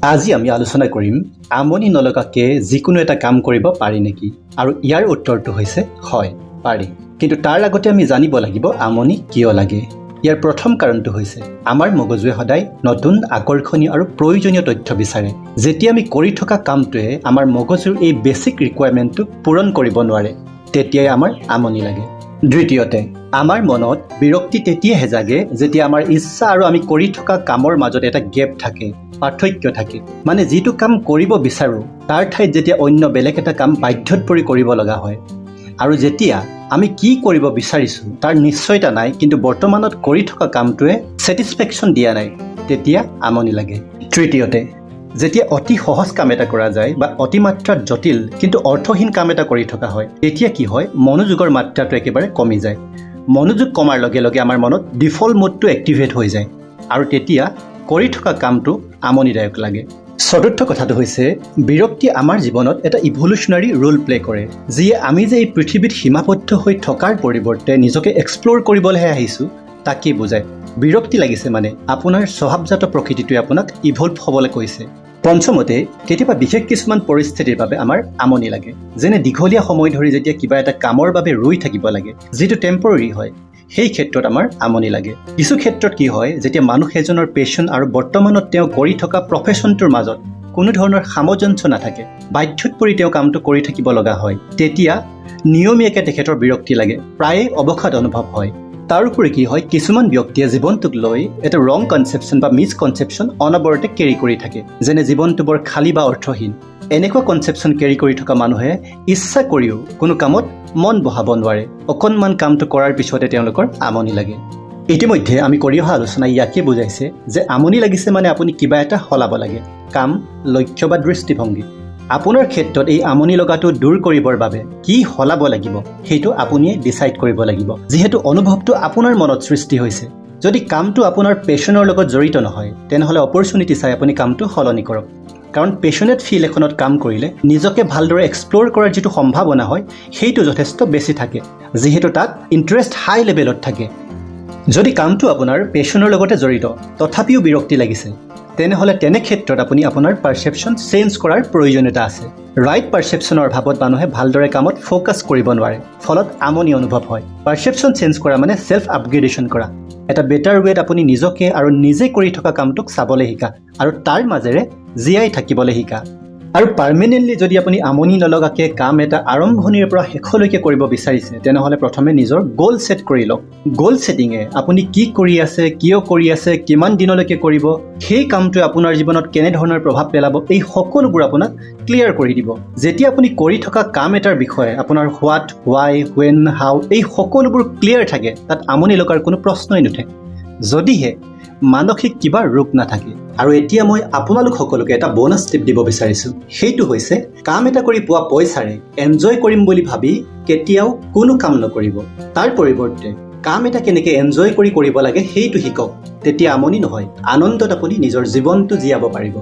আজি আমি আলোচনা কৰিম আমনি নলগাকে যিকোনো এটা কাম কৰিব পাৰি নেকি আৰু ইয়াৰ উত্তৰটো হৈছে হয় পাৰি কিন্তু তাৰ আগতে আমি জানিব লাগিব আমনি কিয় লাগে ইয়াৰ প্ৰথম কাৰণটো হৈছে আমাৰ মগজুৱে সদায় নতুন আকৰ্ষণীয় আৰু প্ৰয়োজনীয় তথ্য বিচাৰে যেতিয়া আমি কৰি থকা কামটোৱে আমাৰ মগজুৰ এই বেসিক ৰিকুৱাৰমেণ্টটো পূৰণ কৰিব নোৱাৰে তেতিয়াই আমাৰ আমনি লাগে দ্বিতীয়তে আমাৰ মনত বিৰক্তি তেতিয়াহে জাগে যেতিয়া আমাৰ ইচ্ছা আৰু আমি কৰি থকা কামৰ মাজত এটা গেপ থাকে পাৰ্থক্য থাকে মানে যিটো কাম কৰিব বিচাৰো তাৰ ঠাইত যেতিয়া অন্য বেলেগ এটা কাম বাধ্যত পৰি কৰিব লগা হয় আৰু যেতিয়া আমি কি কৰিব বিচাৰিছো তাৰ নিশ্চয়তা নাই কিন্তু বৰ্তমানত কৰি থকা কামটোৱে স্যাটিসফ্যাকশন দিয়া নাই তেতিয়া আমনি লাগে তৃতীয়তে যেতিয়া অতি সহজ কাম এটা কৰা যায় বা অতিমাত্ৰাত জটিল কিন্তু অৰ্থহীন কাম এটা কৰি থকা হয় তেতিয়া কি হয় মনোযোগৰ মাত্ৰাটো একেবাৰে কমি যায় মনোযোগ কমাৰ লগে লগে আমাৰ মনত ডিফল্ট মোডটো এক্টিভেট হৈ যায় আৰু তেতিয়া কৰি থকা কামটো আমনিদায়ক লাগে চতুৰ্থ কথাটো হৈছে বিৰক্তি আমাৰ জীৱনত এটা ইভলিউশনাৰী ৰোল প্লে কৰে যিয়ে আমি যে এই পৃথিৱীত সীমাবদ্ধ হৈ থকাৰ পৰিৱৰ্তে নিজকে এক্সপ্লোৰ কৰিবলৈহে আহিছো তাকে বুজায় বিৰক্তি লাগিছে মানে আপোনাৰ স্বভাৱজাত প্ৰকৃতিটোৱে আপোনাক ইভলভ হ'বলৈ কৈছে পঞ্চমতে কেতিয়াবা বিশেষ কিছুমান পৰিস্থিতিৰ বাবে আমাৰ আমনি লাগে যেনে দীঘলীয়া সময় ধৰি যেতিয়া কিবা এটা কামৰ বাবে ৰৈ থাকিব লাগে যিটো টেম্পৰৰী হয় সেই ক্ষেত্ৰত আমাৰ আমনি লাগে কিছু ক্ষেত্ৰত কি হয় যেতিয়া মানুহ এজনৰ পেশন আৰু বৰ্তমানত তেওঁ কৰি থকা প্ৰফেশনটোৰ মাজত কোনো ধৰণৰ সামঞ্জস্য নাথাকে বাধ্যত পৰি তেওঁ কামটো কৰি থাকিব লগা হয় তেতিয়া নিয়মীয়াকৈ তেখেতৰ বিৰক্তি লাগে প্ৰায়ে অৱসাদ অনুভৱ হয় তাৰোপৰি কি হয় কিছুমান ব্যক্তিয়ে জীৱনটোক লৈ এটা ৰং কনচেপশ্যন বা মিসকনচেপশ্যন অনবৰতে কেৰি কৰি থাকে যেনে জীৱনটো বৰ খালী বা অৰ্থহীন এনেকুৱা কনচেপশ্যন কেৰি কৰি থকা মানুহে ইচ্ছা কৰিও কোনো কামত মন বহাব নোৱাৰে অকণমান কামটো কৰাৰ পিছতে তেওঁলোকৰ আমনি লাগে ইতিমধ্যে আমি কৰি অহা আলোচনা ইয়াকে বুজাইছে যে আমনি লাগিছে মানে আপুনি কিবা এটা সলাব লাগে কাম লক্ষ্য বা দৃষ্টিভংগী আপোনাৰ ক্ষেত্ৰত এই আমনি লগাটো দূৰ কৰিবৰ বাবে কি সলাব লাগিব সেইটো আপুনিয়ে ডিসাইড কৰিব লাগিব যিহেতু অনুভৱটো আপোনাৰ মনত সৃষ্টি হৈছে যদি কামটো আপোনাৰ পেশনৰ লগত জড়িত নহয় তেনেহলে অপৰচুনিটি চাই আপুনি কামটো সলনি কৰক কাৰণ পেশনেট ফিল এখনত কাম কৰিলে নিজকে ভালদৰে এক্সপ্লোৰ কৰাৰ যেটো সম্ভাৱনা হয় সেইটো যথেষ্ট বেছি থাকে যেহেতু তাত ইন্টাৰেষ্ট হাই লেভেলত থাকে যদি কামটো আপোনাৰ পেশনৰ লগতে জড়িত তথাপিও বিৰক্তি লাগিছে তেনেহলে তেনে ক্ষেত্ৰত আপুনি আপোনাৰ পাৰসেপচন চেঞ্জ কৰাৰ প্ৰয়োজনীয়তা আছে ৰাইট পাৰসেপচনৰ অভাৱত মানুহে ভালদৰে কামত ফোকাস কৰিব নোৱাৰে ফলত আমনি অনুভৱ হয় পাৰসেপচন চেঞ্জ কৰা মানে সেলফ আপগ্ৰেডেশন কৰা এটা বেটাৰ ৱেত আপুনি নিজকে আৰু নিজে কৰি থকা কামটোক চাবলৈ শিকা আৰু তাৰ মাজেৰে জীয়াই থাকিবলৈ শিকা আৰু পাৰ্মানেন্টলি যদি আপুনি আমনি নলগাকে কাম এটা আৰম্ভণিৰ পৰা শেষলৈকে কৰিব বিচাৰিছে তেনেহলে প্ৰথমে নিজৰ গোল সেট কৰি লওক গোল সেটিংয়ে আপুনি কি কৰি আছে কিয় কৰি আছে কিমান দিনলৈকে কৰিব সেই কামটোৱে আপোনাৰ জীৱনত কেনে ধৰণৰ প্ৰভাৱ পেলাব এই সকলোবোৰ আপোনাক ক্লিয়াৰ কৰি দিব যেতিয়া আপুনি কৰি থকা কাম এটাৰ বিষয়ে আপোনাৰ হোৱাট হোৱাই when how এই সকলোবোৰ ক্লিয়াৰ থাকে তাত আমনি লগাৰ কোনো প্ৰশ্নই নুঠে যদিহে মানসিক কিবা ৰোগ নাথাকে আৰু এতিয়া মই আপোনালোক সকলোকে এটা বোনাস টিপ দিব বিচাৰিছো সেইটো হৈছে কাম এটা কৰি পোৱা পইচাৰে এনজয় কৰিম বুলি ভাবি কেতিয়াও কোনো কাম নকৰিব তাৰ পৰিৱৰ্তে কাম এটা কেনেকৈ এনজয় কৰিব লাগে সেইটো শিকক তেতিয়া আমনি নহয় আনন্দত আপুনি নিজৰ জীৱনটো জীয়াব পাৰিব